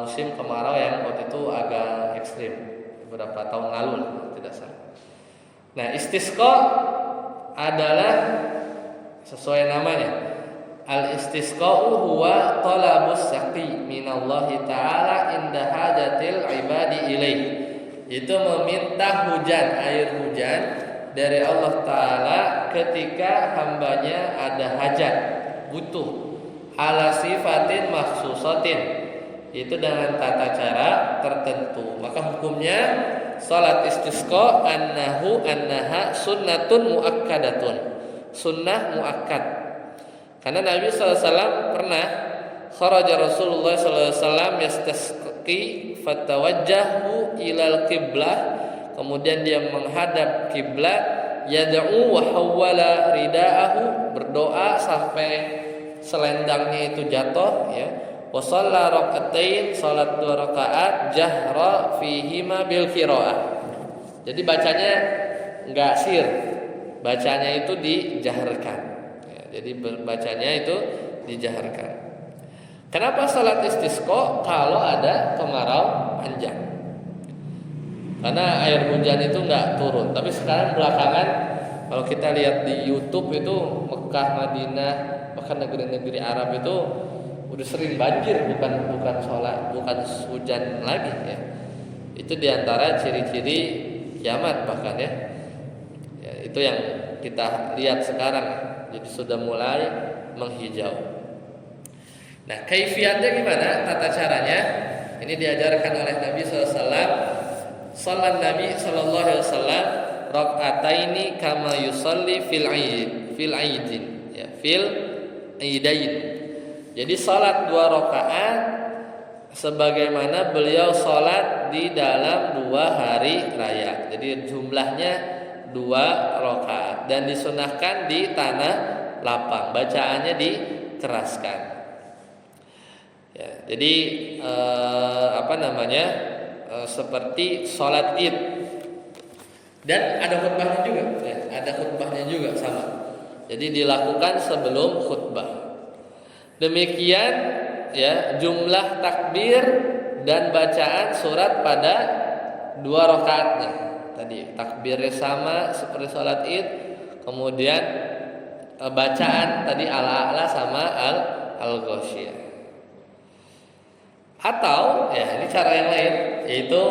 musim kemarau yang waktu itu agak ekstrim beberapa tahun lalu tidak salah. Nah, istisqa adalah sesuai namanya. Al-istisqa'u huwa talabus saqi minallahi ta'ala inda hajatil ibadi ilaih. Itu meminta hujan, air hujan dari Allah Ta'ala ketika hambanya ada hajat, butuh, ala sifatin maksusatin, itu dengan tata cara tertentu. Maka hukumnya salat istisqa annaha sunnatun muakkadatun, sunnah muakkad. Karena Nabi SAW pernah kharaja Rasulullah SAW yastasqi fatawajjahu ilal qiblah, kemudian dia menghadap kiblat, yad'u wa hawwala ridaahu, berdoa sampai selendangnya itu jatuh ya. Wa shalla raka'atain, salat 2 rakaat, jahra fihima bil qiraah. Jadi bacanya nggak sir, bacanya itu dijaharkan. Ya, jadi bacanya itu dijaharkan. Kenapa salat istisqa kalau ada kemarau panjang? Karena air hujan itu nggak turun. Tapi sekarang belakangan kalau kita lihat di YouTube itu Mekah, Madinah, bahkan negeri-negeri Arab itu udah sering banjir, bukan hujan lagi ya. Itu diantara ciri-ciri kiamat bahkan ya. Ya, itu yang kita lihat sekarang. Jadi sudah mulai menghijau. Nah, kaifiatnya gimana? Tata caranya ini diajarkan oleh Nabi SAW. Salat Nabi sallallahu alaihi wasallam rakaataini kama yusalli fil aidin ya fil aidain. Jadi salat 2 rakaat sebagaimana beliau salat di dalam 2 hari raya. Jadi jumlahnya 2 rakaat dan disunahkan di tanah lapang. Bacaannya dikeraskan. Ya, jadi seperti sholat id dan ada khutbahnya juga ya, ada khutbahnya juga sama. Jadi dilakukan sebelum khutbah. Demikian ya jumlah takbir dan bacaan surat pada 2 rakaatnya. Tadi takbirnya sama seperti sholat id, kemudian bacaan tadi ala-ala sama al-ghasyiyah. Atau ya ini cara yang lain, yaitu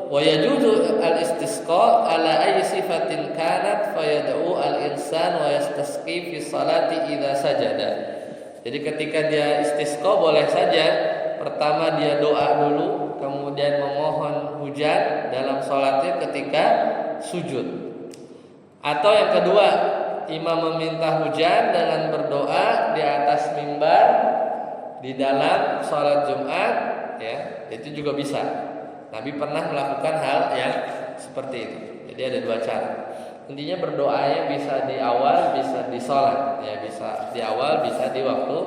wa yajuzu al-istisqa ala ayyi sifatin kanat fayad'u al-insan wa yastasqi fi salati idza sajada. Jadi ketika dia istisqa boleh saja pertama dia doa dulu, kemudian memohon hujan dalam salatnya ketika sujud. Atau yang kedua, imam meminta hujan dengan berdoa di atas mimbar di dalam salat Jumat. Ya, itu juga bisa. Nabi pernah melakukan hal yang seperti itu. Jadi ada 2 cara. Intinya berdoanya bisa di awal, bisa di sholat. Ya, bisa di awal, bisa di waktu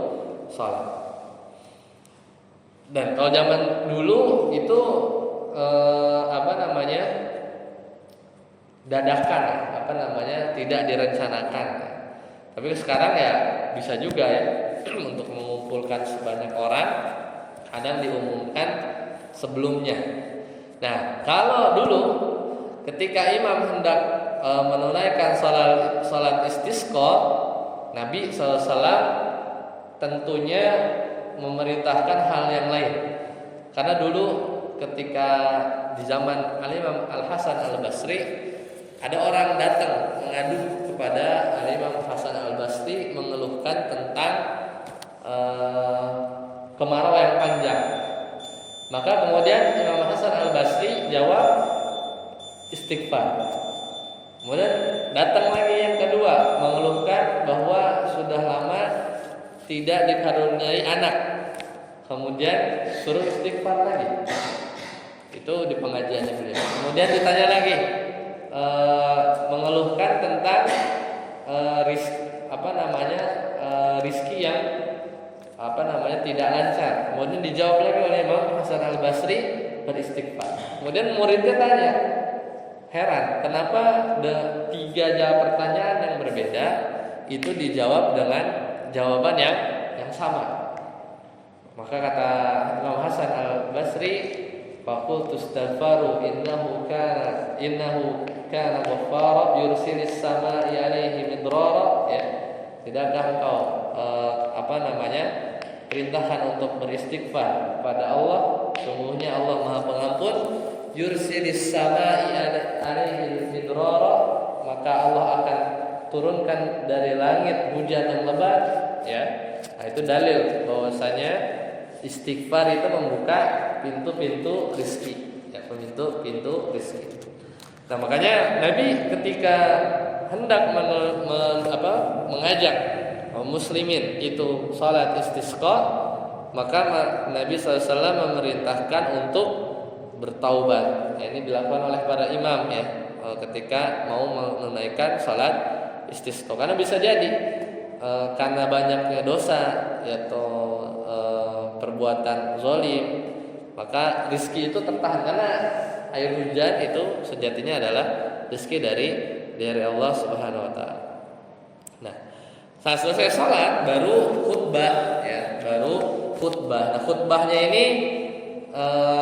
sholat. Dan kalau zaman dulu itu dadakan, tidak direncanakan. Tapi sekarang ya bisa juga ya untuk mengumpulkan sebanyak orang. Kadang diumumkan sebelumnya. Nah, kalau dulu ketika imam hendak menunaikan salat istisqa, Nabi SAW tentunya memerintahkan hal yang lain. Karena dulu ketika di zaman Al-Imam Al-Hasan Al-Basri ada orang datang mengadu kepada Al-Imam Hasan Al-Basri mengeluhkan tentang kemarau yang panjang. Maka kemudian Imam Hasan Al-Basri jawab istighfar. Kemudian datang lagi yang kedua mengeluhkan bahwa sudah lama tidak dikaruniai anak. Kemudian suruh istighfar lagi. Itu di pengajiannya beliau. Kemudian ditanya lagi mengeluhkan tentang rizki yang tidak lancar. Kemudian dijawab lagi oleh Imam Hasan Al-Basri beristighfar. Kemudian muridnya tanya, heran kenapa 3 pertanyaan yang berbeda itu dijawab dengan jawaban yang sama. Maka kata Imam Hasan Al-Basri, faqultu astaghfaru innahu kana ghaffara yursilis samaa'i 'alaihi midrara. Ya, tidakkah engkau perintahkan untuk beristighfar pada Allah, sungguhnya Allah Maha Pengampun. Yursilis samaa'i 'alaihi midrara, maka Allah akan turunkan dari langit hujan yang lebat. Ya, nah, itu dalil bahwasanya istighfar itu membuka pintu-pintu rezeki, ya, pintu rezeki. Nah, makanya Nabi ketika hendak mengajak kaum muslimin itu salat istisqa, maka Nabi SAW memerintahkan untuk bertaubat. Ini dilakukan oleh para imam ya, ketika mau menunaikan salat istisqa. Karena bisa jadi karena banyaknya dosa atau perbuatan zalim, maka rizki itu tertahan. Karena air hujan itu sejatinya adalah rezeki dari Allah Subhanahu wa taala. Nah, saat selesai sholat baru khutbah ya, baru khutbah. Nah, khutbahnya ini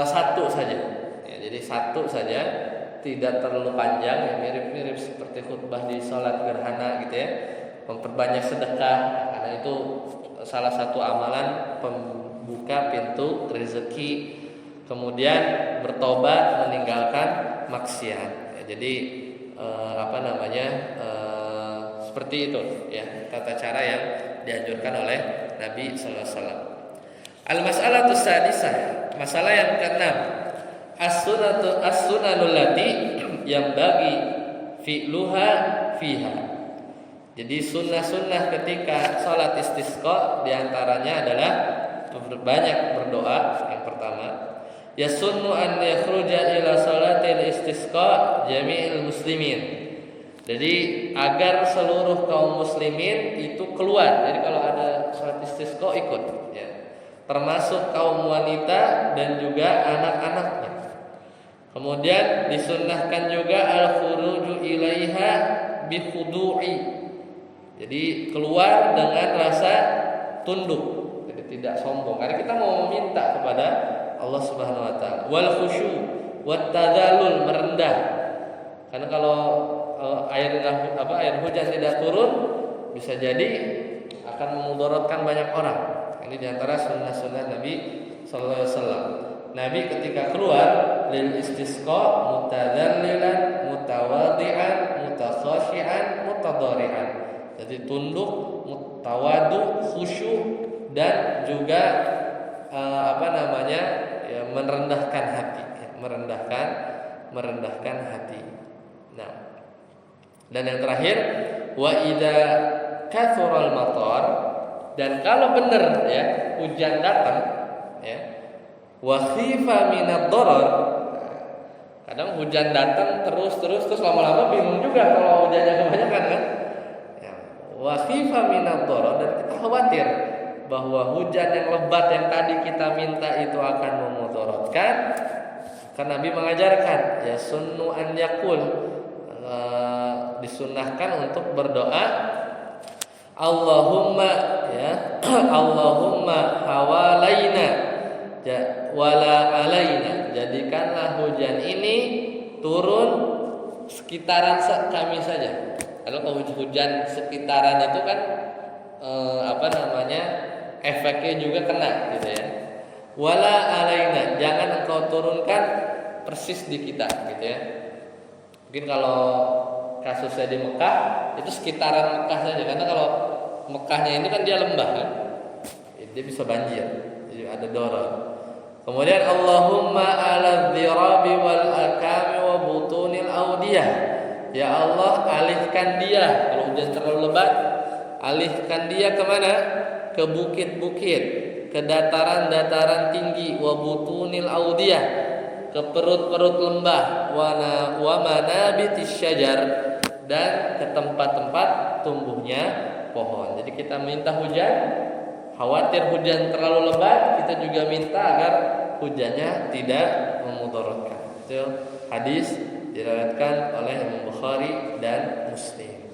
satu saja. Ya, jadi satu saja, tidak terlalu panjang ya, mirip-mirip seperti khutbah di sholat gerhana gitu ya. Memperbanyak sedekah karena itu salah satu amalan pembuka pintu rezeki. Kemudian bertobat, meninggalkan maksiat. Ya, jadi seperti itu ya tata cara yang dianjurkan oleh Nabi sallallahu alaihi wasallam. Al-mas'alatu sadisah, masalah yang keenam. As-sunanul lati yang bagi fi'luha fiha. Jadi sunnah-sunnah ketika salat istisqa diantaranya adalah banyak berdoa. Yang pertama, yasunnu an yakhruja ila salatil istisqa jami'il muslimin. Jadi agar seluruh kaum muslimin itu keluar. Jadi kalau ada salat istisqa ikut ya. Termasuk kaum wanita dan juga anak-anaknya. Kemudian disunnahkan juga al-khuruju ilaiha bi khudu'i. Jadi keluar dengan rasa tunduk, jadi tidak sombong. Karena kita mau meminta kepada Allah Subhanahu wa taala. Wal khusyu' wat tadzallul, merendah. Karena kalau air hujan tidak turun bisa jadi akan memudaratkan banyak orang. Ini diantara sunnah-sunnah Nabi sallallahu alaihi wasallam. Nabi ketika keluar lil istisqa mutadzallilan, mutawadhi'an, mutakhashi'an, mutadari'an. Jadi tunduk, mutawadu, khusyuk dan juga ya, merendahkan hati, merendahkan hati. Nah, dan yang terakhir wa idza kathural matar, dan kalau benar ya hujan datang ya, wa khifa minad darar. Kadang hujan datang terus lama-lama bingung juga kalau hujannya kebanyakan kan. Ya, wa khifa minad darar, dan kita khawatir bahwa hujan yang lebat yang tadi kita minta itu akan memudaratkan. Karena Nabi mengajarkan ya sunnu an yaqul, disunnahkan untuk berdoa Allahumma ya Allahumma hawalaina wala alaina, jadikanlah hujan ini turun sekitaran kami saja. Kalau hujan sekitaran itu kan efeknya juga kena gitu ya. Wala alaina, jangan engkau turunkan persis di kita gitu ya. Mungkin kalau kasusnya di Mekah itu sekitaran Mekah saja, karena kalau Mekahnya ini kan dia lembah kan, dia bisa banjir, jadi ada darar. Kemudian Allahumma ala dzirabi wal akami wa butunil audiyah, ya Allah alihkan dia, kalau hujan terlalu lebat alihkan dia kemana? Ke bukit-bukit, ke dataran-dataran tinggi, wa butunil audiyah, ke perut-perut lembah, wa manabitis syajar, dan ke tempat-tempat tumbuhnya pohon. Jadi kita minta hujan, khawatir hujan terlalu lebat, kita juga minta agar hujannya tidak memudaratkan. Itu hadis diriwayatkan oleh Imam Bukhari dan Muslim.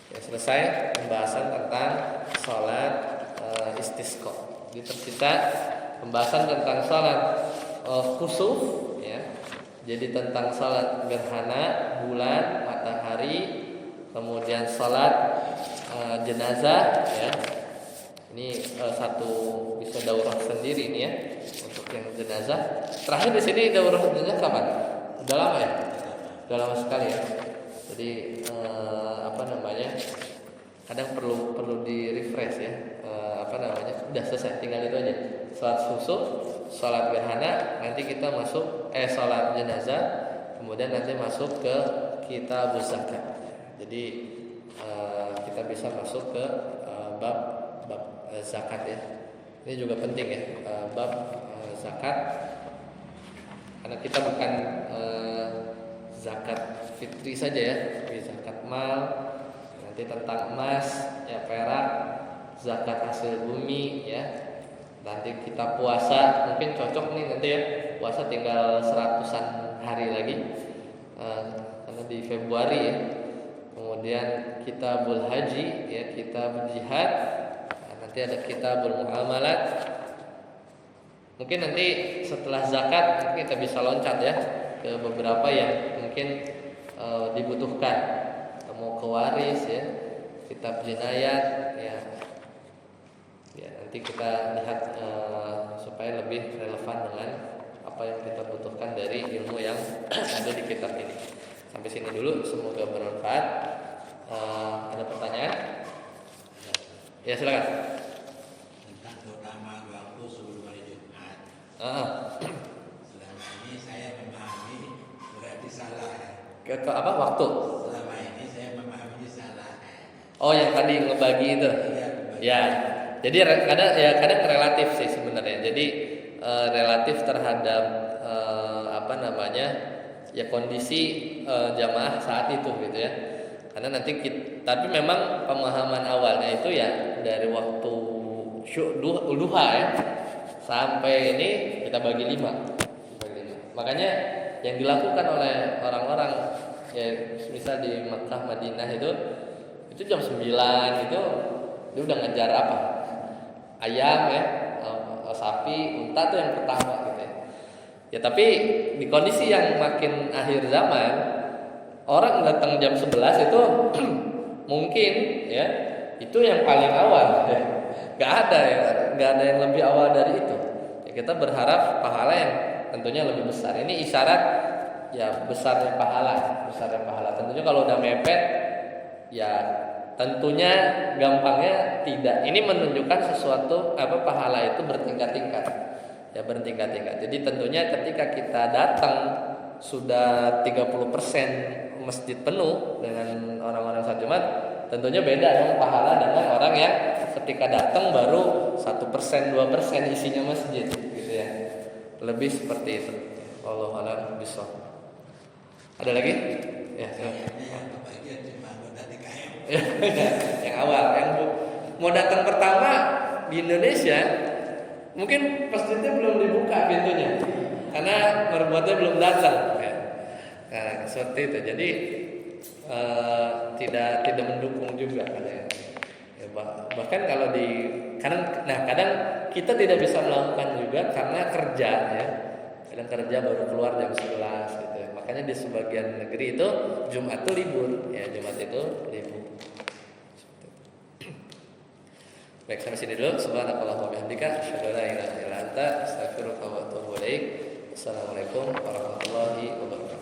Ya, selesai pembahasan tentang salat istisqa. Jadi tersisa pembahasan tentang salat khusuf ya. Jadi tentang salat gerhana bulan, matahari, kemudian salat jenazah ya. Ini satu bisa daurah sendiri ini ya untuk yang jenazah. Terakhir di sini daurah jenazah kapan? Udah lama ya? Udah lama sekali ya. Jadi kadang perlu di refresh ya. Udah selesai, tinggal itu aja. Salat khusuf, salat gerhana, nanti kita masuk salat jenazah, kemudian nanti masuk ke kitab zakat. Jadi kita bisa masuk ke bab zakat ya. Ini juga penting ya, bab zakat, karena kita bukan zakat fitri saja ya, tapi zakat mal, nanti tentang emas ya, perak, zakat hasil bumi ya. Nanti kita puasa, mungkin cocok nih nanti ya puasa tinggal 100-an hari lagi, karena di Februari ya. Kemudian kitabul haji ya, kitab jihad. Nanti ada kitabul muamalat. Mungkin nanti setelah zakat mungkin kita bisa loncat ya ke beberapa yang mungkin dibutuhkan. Mau ke waris ya, kitab jinayat ya. Ya, nanti kita lihat supaya lebih relevan dengan apa yang kita butuhkan dari ilmu yang ada di kitab ini. Sampai sini dulu, semoga bermanfaat. Ada pertanyaan? Ya, silakan. Tentang terutama waktu sebelum hari Jumat. Selama ini saya memahami berarti salah. Ke apa waktu? Selama ini saya memahami salah. Oh, yang tadi ngebagi itu. Ya. Jadi kadang relatif sih sebenarnya. Jadi relatif terhadap ya kondisi jamaah saat itu gitu ya. Karena nanti tapi memang pemahaman awalnya itu ya dari waktu duha ya sampai ini kita bagi 5. Makanya yang dilakukan oleh orang-orang ya misal di Makkah Madinah itu jam 9 itu dia udah ngejar apa? Ayam ya, sapi, unta tuh yang pertama gitu ya. Ya tapi di kondisi yang makin akhir zaman, orang datang jam 11 itu mungkin ya itu yang paling awal ya. Gak ada yang lebih awal dari itu. Ya, kita berharap pahala yang tentunya lebih besar. Ini isyarat ya besarnya pahala. Tentunya kalau udah mepet ya tentunya gampangnya tidak. Ini menunjukkan sesuatu pahala itu bertingkat-tingkat. Ya bertingkat-tingkat. Jadi tentunya ketika kita datang sudah 30% masjid penuh dengan orang-orang salat Jumat, tentunya beda dong pahala dengan orang yang ketika datang baru 1%, 2% isinya masjid gitu ya. Lebih seperti itu. Wallahu a'lam bishawab. Ada lagi? Ya, Bagian cuma anggota TKM. Yang awal, yang mau datang pertama di Indonesia, mungkin masjidnya belum dibuka pintunya, karena merbuatnya belum datang. Ya. Nah, seperti itu. Jadi tidak mendukung juga kadang. Ya, bahkan kalau kadang kita tidak bisa melakukan juga karena kerja ya. Kadang kerja baru keluar jam 11 gitu. Makanya di sebagian negeri itu Jumat itu libur, ya Jumat itu libur. Baik, sampai sini dulu. Subhanakallahumma wa bihamdika asyhadu an la ilaha illa anta astaghfiruka wa atubu ilaik. Assalamualaikum warahmatullahi wabarakatuh.